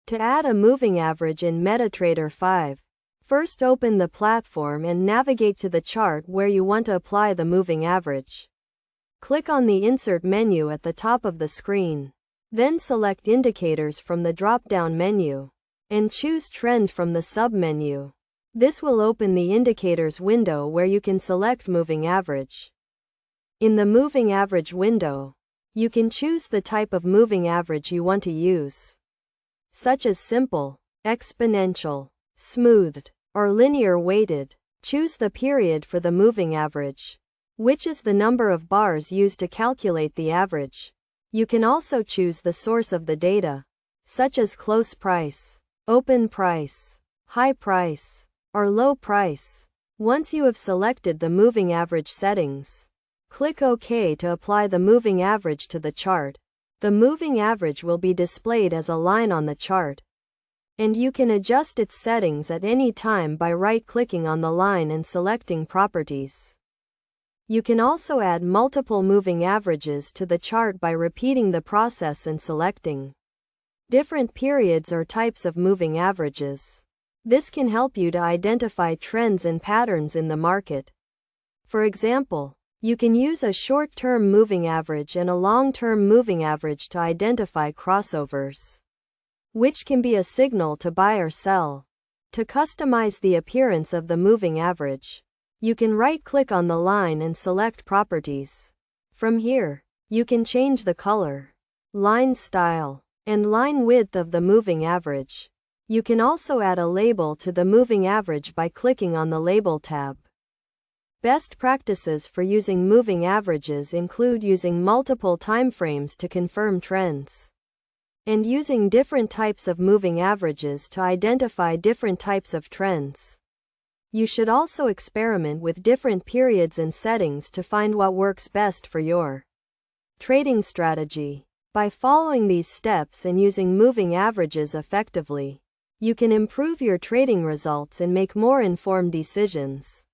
To add a moving average in MetaTrader 5, first open the platform and navigate to the chart where you want to apply the moving average. Click on the Insert menu at the top of the screen. Then select Indicators from the drop-down menu, and choose Trend from the sub-menu. This will open the Indicators window where you can select Moving Average. In the Moving Average window, you can choose the type of moving average you want to use, such as simple, exponential, smoothed, or linear weighted. Choose the period for the moving average, which is the number of bars used to calculate the average. You can also choose the source of the data, such as close price, open price, high price, or low price. Once you have selected the moving average settings, click OK to apply the moving average to the chart. The moving average will be displayed as a line on the chart, and you can adjust its settings at any time by right-clicking on the line and selecting Properties. You can also add multiple moving averages to the chart by repeating the process and selecting different periods or types of moving averages. This can help you to identify trends and patterns in the market. For example, you can use a short-term moving average and a long-term moving average to identify crossovers, which can be a signal to buy or sell. To customize the appearance of the moving average, you can right-click on the line and select Properties. From here, you can change the color, line style, and line width of the moving average. You can also add a label to the moving average by clicking on the Label tab. Best practices for using moving averages include using multiple timeframes to confirm trends, and using different types of moving averages to identify different types of trends. You should also experiment with different periods and settings to find what works best for your trading strategy. By following these steps and using moving averages effectively, you can improve your trading results and make more informed decisions.